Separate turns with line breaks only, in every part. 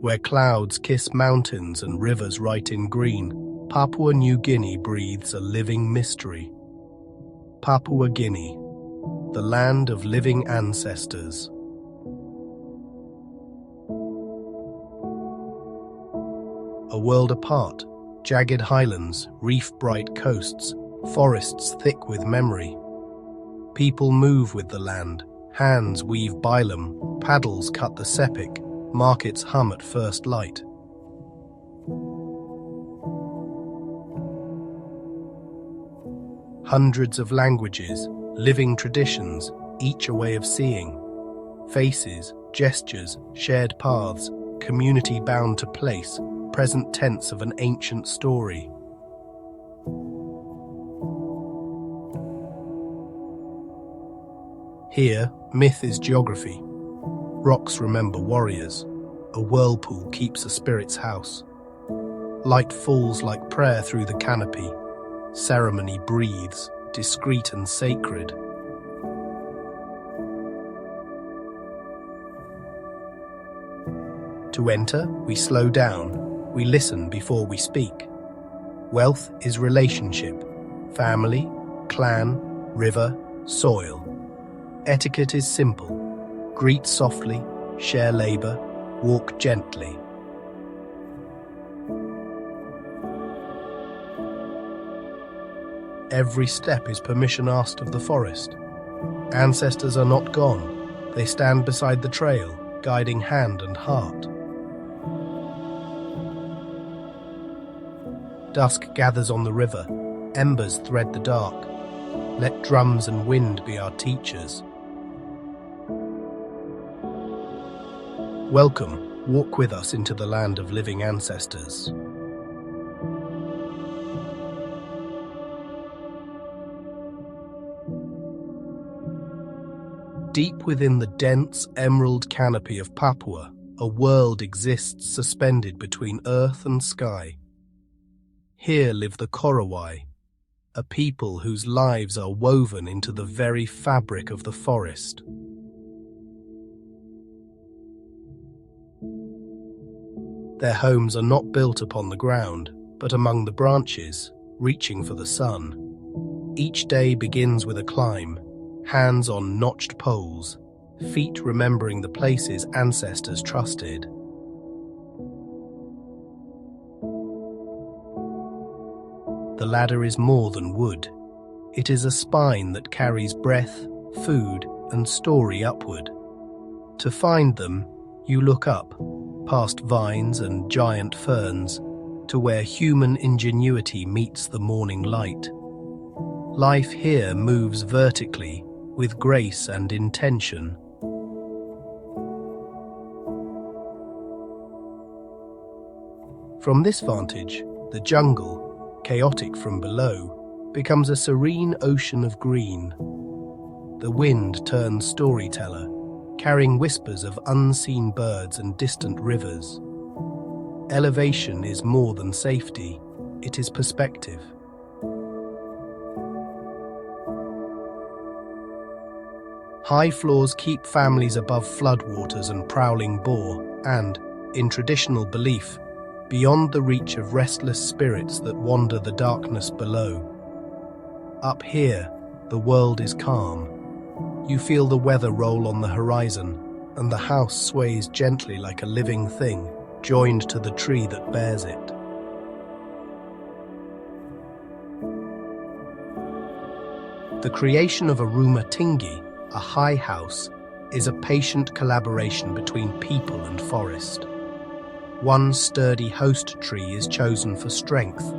where clouds kiss mountains and rivers write in green, Papua New Guinea breathes a living mystery. Papua Guinea, the land of living ancestors. A world apart, jagged highlands, reef-bright coasts, forests thick with memory. People move with the land, hands weave Bailing, paddles cut the Sepik, markets hum at first light. Hundreds of languages, living traditions, each a way of seeing. Faces, gestures, shared paths, community bound to place, present tense of an ancient story. Here, myth is geography. Rocks remember warriors. A whirlpool keeps a spirit's house. Light falls like prayer through the canopy. Ceremony breathes, discreet and sacred. To enter, we slow down. We listen before we speak. Wealth is relationship. Family, clan, river, soil. Etiquette is simple. Greet softly, share labor, walk gently. Every step is permission asked of the forest. Ancestors are not gone. They stand beside the trail, guiding hand and heart. Dusk gathers on the river. Embers thread the dark. Let drums and wind be our teachers. Welcome, walk with us into the land of living ancestors. Deep within the dense emerald canopy of Papua, a world exists suspended between earth and sky. Here live the Korowai, a people whose lives are woven into the very fabric of the forest. Their homes are not built upon the ground, but among the branches, reaching for the sun. Each day begins with a climb, hands on notched poles, feet remembering the places ancestors trusted. The ladder is more than wood. It is a spine that carries breath, food, and story upward. To find them, you look up, past vines and giant ferns, to where human ingenuity meets the morning light. Life here moves vertically, with grace and intention. From this vantage, the jungle, chaotic from below, becomes a serene ocean of green. The wind turns storyteller, carrying whispers of unseen birds and distant rivers. Elevation is more than safety, it is perspective. High floors keep families above floodwaters and prowling boar, and, in traditional belief, beyond the reach of restless spirits that wander the darkness below. Up here, the world is calm. You feel the weather roll on the horizon, and the house sways gently like a living thing, joined to the tree that bears it. The creation of a rumah tinggi, a high house, is a patient collaboration between people and forest. One sturdy host tree is chosen for strength.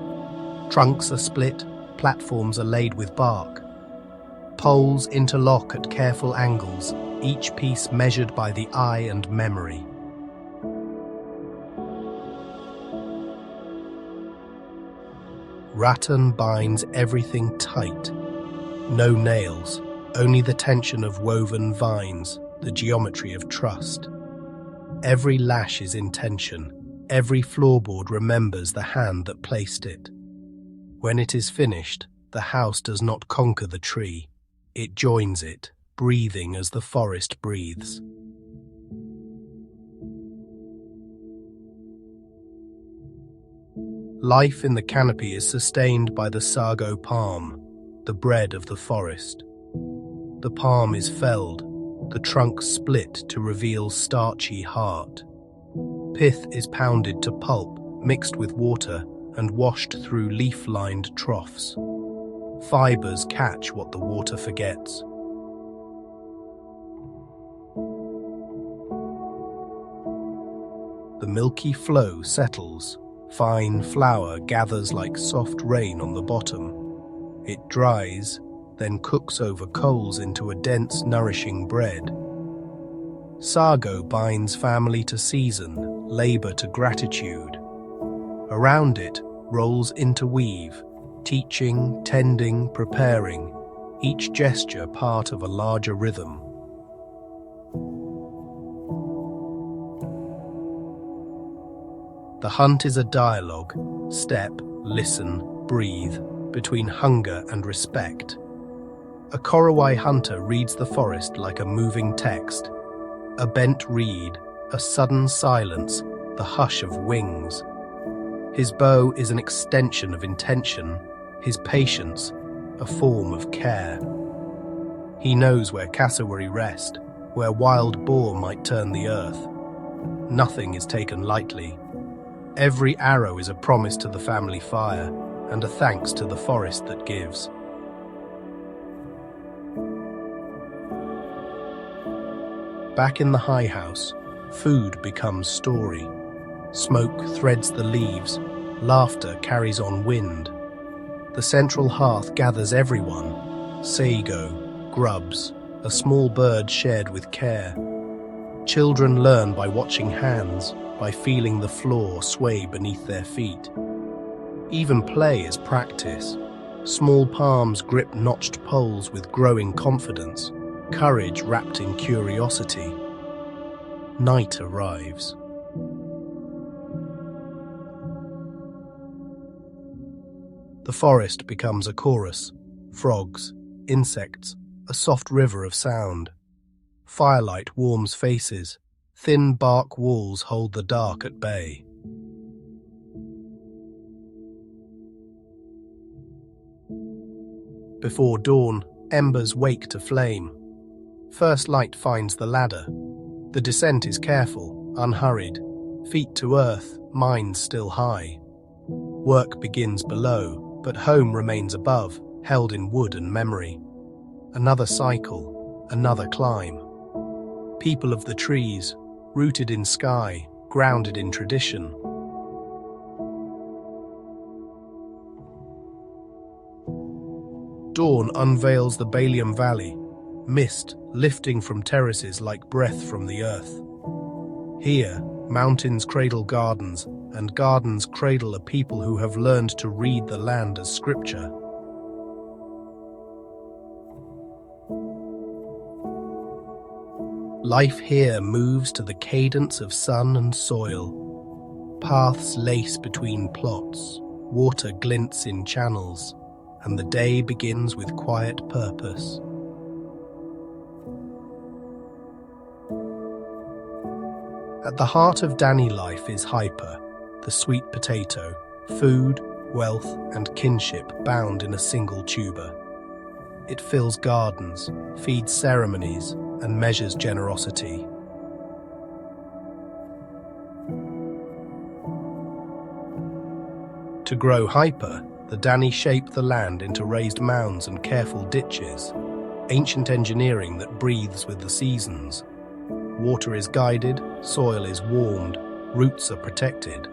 Trunks are split, platforms are laid with bark. Poles interlock at careful angles, each piece measured by the eye and memory. Rattan binds everything tight. No nails, only the tension of woven vines, the geometry of trust. Every lash is intention. Every floorboard remembers the hand that placed it. When it is finished, the house does not conquer the tree. It joins it, breathing as the forest breathes. Life in the canopy is sustained by the sago palm, the bread of the forest. The palm is felled, the trunk split to reveal starchy heart. Pith is pounded to pulp, mixed with water, and washed through leaf-lined troughs. Fibers catch what the water forgets. The milky flow settles. Fine flour gathers like soft rain on the bottom. It dries, then cooks over coals into a dense, nourishing bread. Sago binds family to season, labor to gratitude. Around it rolls interweave, teaching, tending, preparing, each gesture part of a larger rhythm. The hunt is a dialogue, step, listen, breathe, between hunger and respect. A Korowai hunter reads the forest like a moving text, a bent reed, a sudden silence, the hush of wings. His bow is an extension of intention, his patience, a form of care. He knows where cassowary rest, where wild boar might turn the earth. Nothing is taken lightly. Every arrow is a promise to the family fire, and a thanks to the forest that gives. Back in the high house, food becomes story. Smoke threads the leaves, laughter carries on wind. The central hearth gathers everyone, sago, grubs, a small bird shared with care. Children learn by watching hands, by feeling the floor sway beneath their feet. Even play is practice. Small palms grip notched poles with growing confidence, courage wrapped in curiosity. Night arrives. The forest becomes a chorus, frogs, insects, a soft river of sound. Firelight warms faces, thin bark walls hold the dark at bay. Before dawn, embers wake to flame. First light finds the ladder. The descent is careful, unhurried, feet to earth, mind still high. Work begins below, but home remains above, held in wood and memory. Another cycle, another climb. People of the trees, rooted in sky, grounded in tradition. Dawn unveils the Baining Valley, mist lifting from terraces like breath from the earth. Here, mountains cradle gardens, and gardens cradle a people who have learned to read the land as scripture. Life here moves to the cadence of sun and soil. Paths lace between plots, water glints in channels, and the day begins with quiet purpose. At the heart of Dani life is hyper, the sweet potato, food, wealth, and kinship bound in a single tuber. It fills gardens, feeds ceremonies, and measures generosity. To grow hyper, the Dani shape the land into raised mounds and careful ditches, ancient engineering that breathes with the seasons. Water is guided, soil is warmed, roots are protected.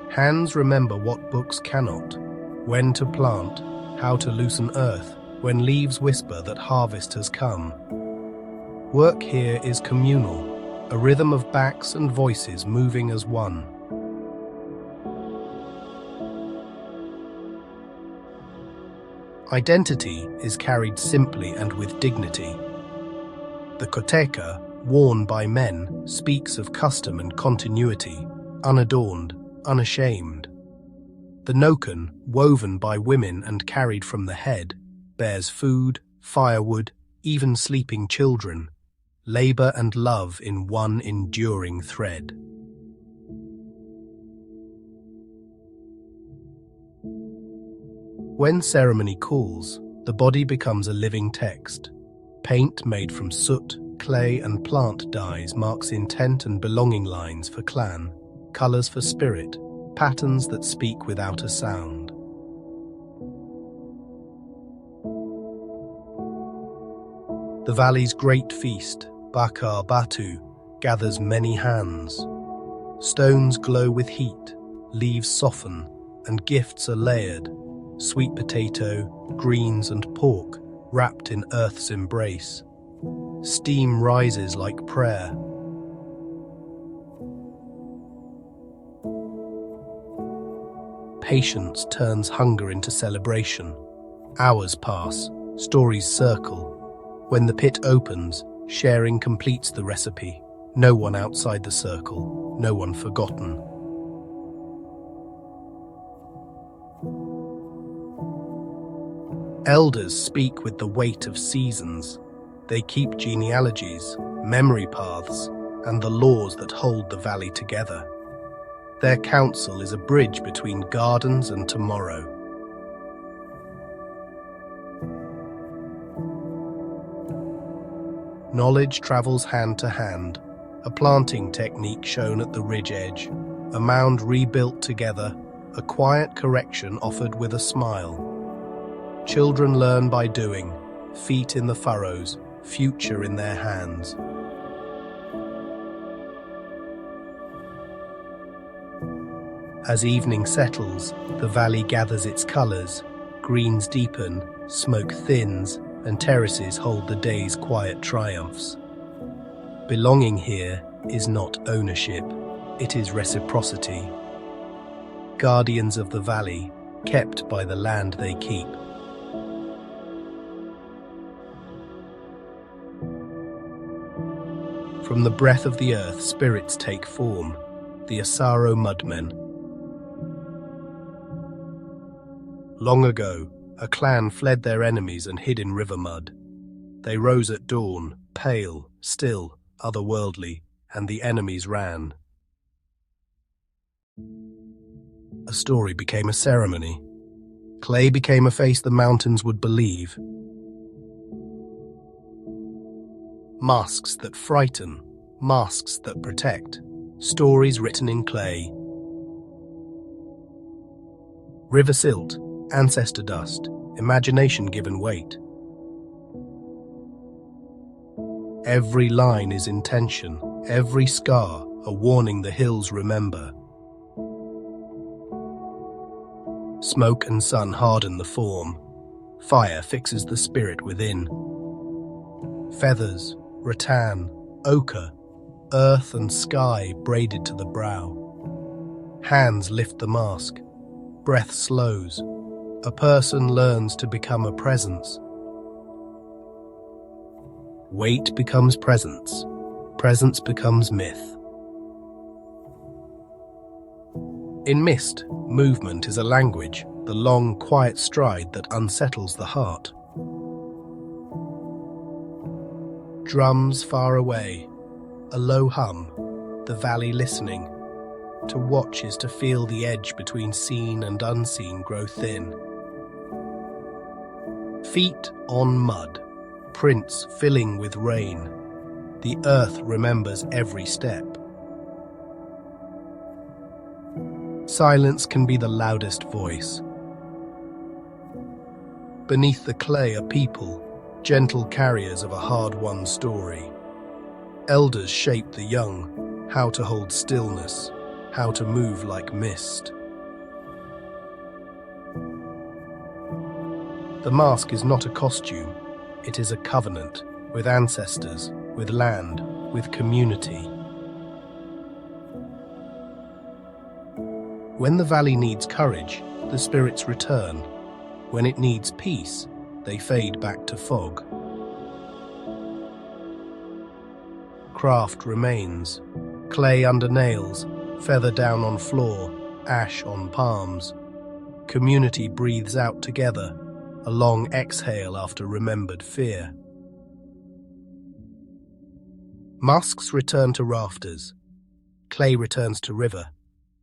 Hands remember what books cannot, when to plant, how to loosen earth, when leaves whisper that harvest has come. Work here is communal, a rhythm of backs and voices moving as one. Identity is carried simply and with dignity. The koteka, worn by men, speaks of custom and continuity, unadorned, unashamed. The noken, woven by women and carried from the head, bears food, firewood, even sleeping children, labor and love in one enduring thread. When ceremony cools, the body becomes a living text. Paint made from soot, clay and plant dyes marks intent and belonging lines for clan, colors for spirit, patterns that speak without a sound. The valley's great feast, Bakar Batu, gathers many hands. Stones glow with heat, leaves soften, and gifts are layered. Sweet potato, greens and pork, wrapped in earth's embrace. Steam rises like prayer. Patience turns hunger into celebration. Hours pass, stories circle. When the pit opens, sharing completes the recipe. No one outside the circle, no one forgotten. Elders speak with the weight of seasons. They keep genealogies, memory paths, and the laws that hold the valley together. Their counsel is a bridge between gardens and tomorrow. Knowledge travels hand to hand, a planting technique shown at the ridge edge, a mound rebuilt together, a quiet correction offered with a smile. Children learn by doing, feet in the furrows, future in their hands. As evening settles, the valley gathers its colors, greens deepen, smoke thins, and terraces hold the day's quiet triumphs. Belonging here is not ownership, it is reciprocity. Guardians of the valley, kept by the land they keep. From the breath of the earth, spirits take form, the Asaro Mudmen. Long ago, a clan fled their enemies and hid in river mud. They rose at dawn, pale, still, otherworldly, and the enemies ran. A story became a ceremony. Clay became a face the mountains would believe. Masks that frighten, masks that protect, stories written in clay. River silt, ancestor dust, imagination given weight. Every line is intention, every scar a warning the hills remember. Smoke and sun harden the form, fire fixes the spirit within. Feathers, rattan, ochre, earth and sky braided to the brow. Hands lift the mask, breath slows. A person learns to become a presence. Weight becomes presence. Presence becomes myth. In mist, movement is a language, the long, quiet stride that unsettles the heart. Drums far away, a low hum, the valley listening. To watch is to feel the edge between seen and unseen grow thin. Feet on mud, prints filling with rain. The earth remembers every step. Silence can be the loudest voice. Beneath the clay are people, gentle carriers of a hard-won story. Elders shape the young, how to hold stillness, how to move like mist. The mask is not a costume, it is a covenant, with ancestors, with land, with community. When the valley needs courage, the spirits return. When it needs peace, they fade back to fog. Craft remains, clay under nails, feather down on floor, ash on palms. Community breathes out together, a long exhale after remembered fear. Masks return to rafters. Clay returns to river.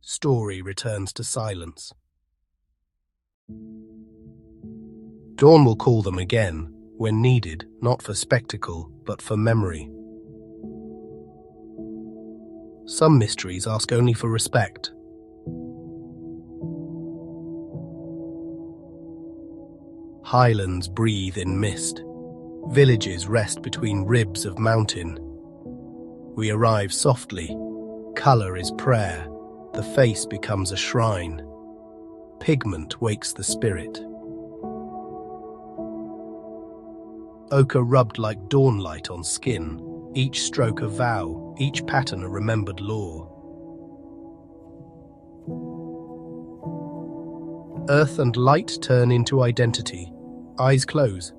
Story returns to silence. Dawn will call them again, when needed, not for spectacle, but for memory. Some mysteries ask only for respect. Highlands breathe in mist. Villages rest between ribs of mountain. We arrive softly. Colour is prayer. The face becomes a shrine. Pigment wakes the spirit. Ochre rubbed like dawnlight on skin. Each stroke a vow, each pattern a remembered law. Earth and light turn into identity. Eyes close.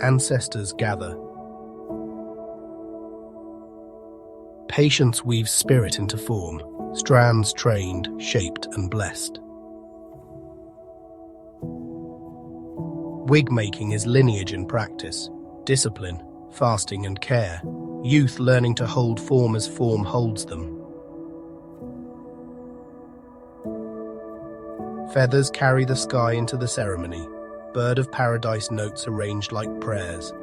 Ancestors gather. Patience weaves spirit into form. Strands trained, shaped and blessed. Wig making is lineage in practice. Discipline, fasting and care. Youth learning to hold form as form holds them. Feathers carry the sky into the ceremony. Bird of paradise notes arranged like prayers.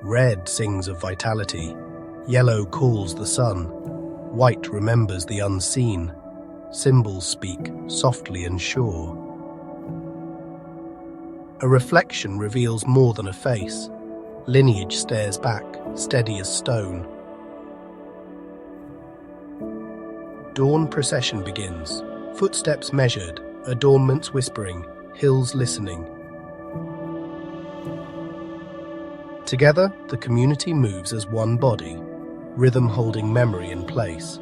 Red sings of vitality. Yellow calls the sun. White remembers the unseen. Symbols speak, softly and sure. A reflection reveals more than a face. Lineage stares back, steady as stone. Dawn procession begins. Footsteps measured, adornments whispering, hills listening. Together, the community moves as one body, rhythm holding memory in place.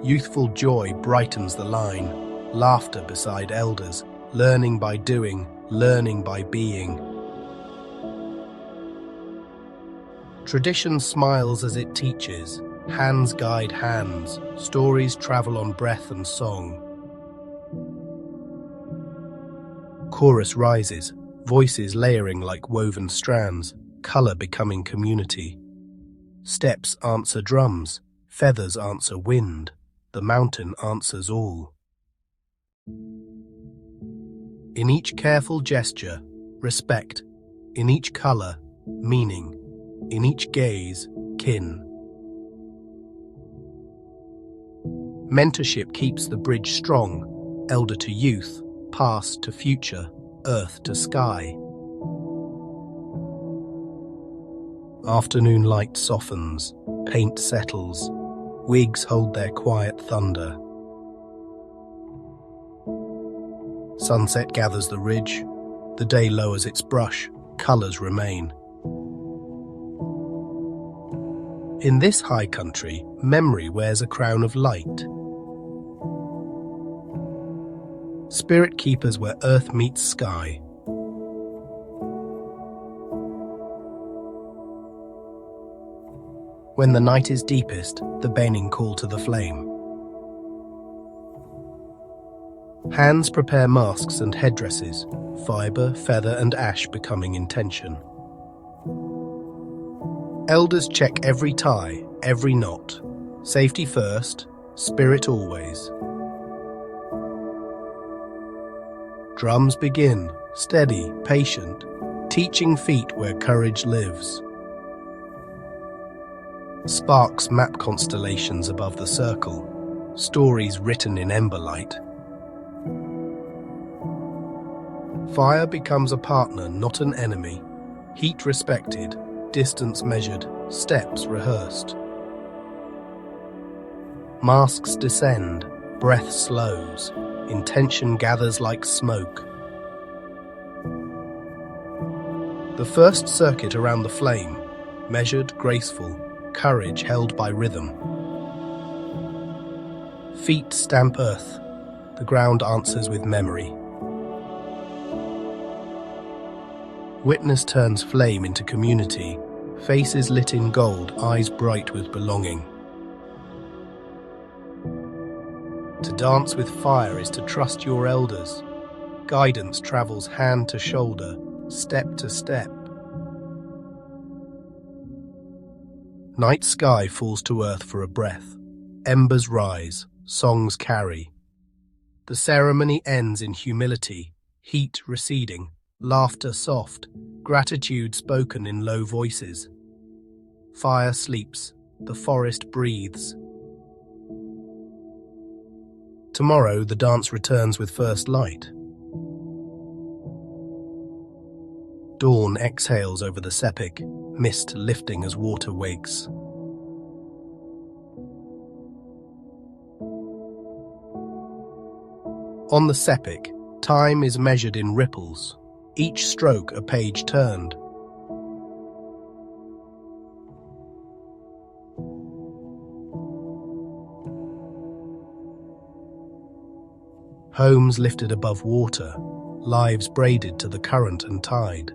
Youthful joy brightens the line. Laughter beside elders, learning by doing, learning by being. Tradition smiles as it teaches, hands guide hands, stories travel on breath and song. Chorus rises, voices layering like woven strands, color becoming community. Steps answer drums, feathers answer wind, the mountain answers all. In each careful gesture, respect. In each color, meaning. In each gaze, kin. Mentorship keeps the bridge strong, elder to youth, past to future, earth to sky. Afternoon light softens, paint settles, wigs hold their quiet thunder. Sunset gathers the ridge, the day lowers its brush, colours remain. In this high country, memory wears a crown of light. Spirit keepers where earth meets sky. When the night is deepest, the Baining call to the flame. Hands prepare masks and headdresses, fibre, feather and ash becoming intention. Elders check every tie, every knot. Safety first, spirit always. Drums begin, steady, patient, teaching feet where courage lives. Sparks map constellations above the circle, stories written in ember light. Fire becomes a partner, not an enemy. Heat respected, distance measured, steps rehearsed. Masks descend, breath slows, intention gathers like smoke. The first circuit around the flame, measured, graceful, courage held by rhythm. Feet stamp earth, the ground answers with memory. Witness turns flame into community, faces lit in gold, eyes bright with belonging. To dance with fire is to trust your elders. Guidance travels hand to shoulder, step to step. Night sky falls to earth for a breath. Embers rise, songs carry. The ceremony ends in humility, heat receding, laughter soft, gratitude spoken in low voices. Fire sleeps, the forest breathes. Tomorrow the dance returns with first light. Dawn exhales over the Sepik, mist lifting as water wakes. On the Sepik, time is measured in ripples, each stroke a page turned. Homes lifted above water, lives braided to the current and tide.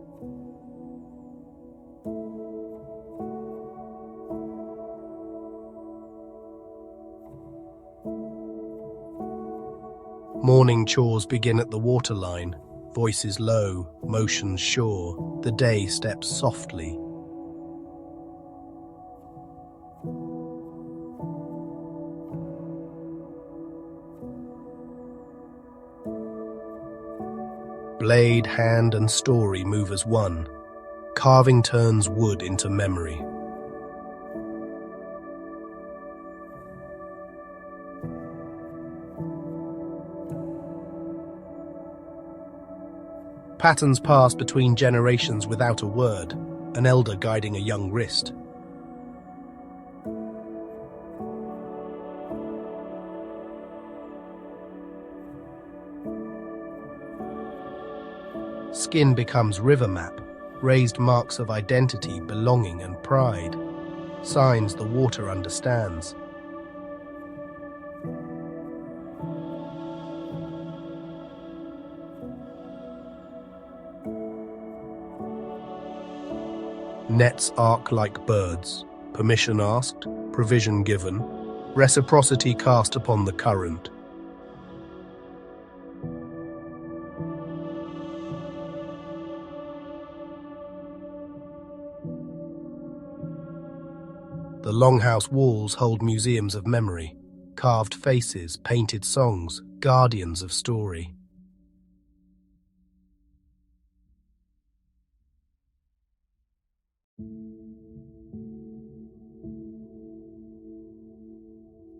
Morning chores begin at the waterline, voices low, motions sure, the day steps softly. Blade, hand and story move as one. Carving turns wood into memory. Patterns pass between generations without a word, an elder guiding a young wrist. Skin becomes river map, raised marks of identity, belonging and pride, signs the water understands. Nets arc like birds, permission asked, provision given, reciprocity cast upon the current. The longhouse walls hold museums of memory, carved faces, painted songs, guardians of story.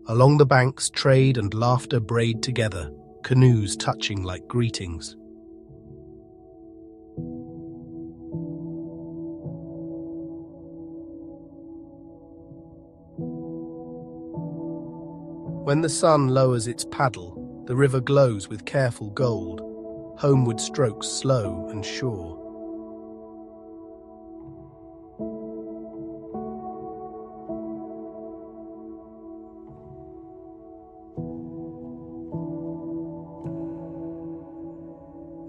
Along the banks, trade and laughter braid together, canoes touching like greetings. When the sun lowers its paddle, the river glows with careful gold, homeward strokes slow and sure.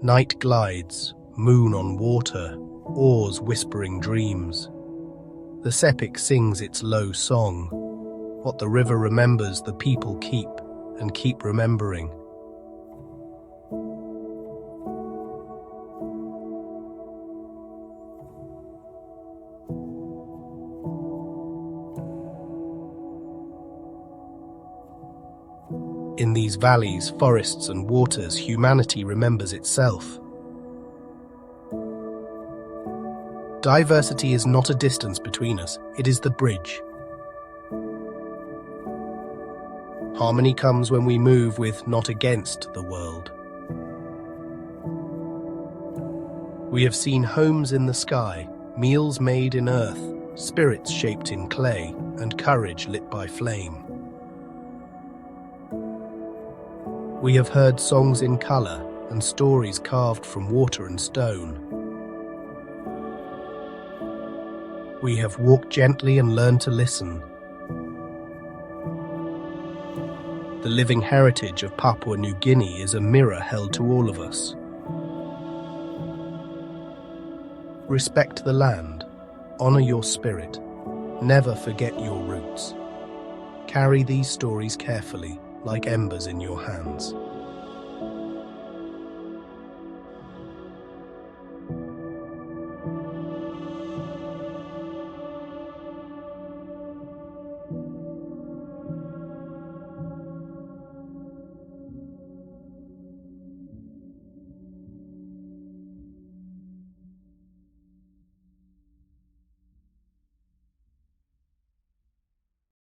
Night glides, moon on water, oars whispering dreams. The Sepik sings its low song. What the river remembers, the people keep, and keep remembering. In these valleys, forests and waters, humanity remembers itself. Diversity is not a distance between us, it is the bridge. Harmony comes when we move with, not against, the world. We have seen homes in the sky, meals made in earth, spirits shaped in clay, and courage lit by flame. We have heard songs in colour and stories carved from water and stone. We have walked gently and learned to listen. The living heritage of Papua New Guinea is a mirror held to all of us. Respect the land, honour your spirit, never forget your roots. Carry these stories carefully, like embers in your hands.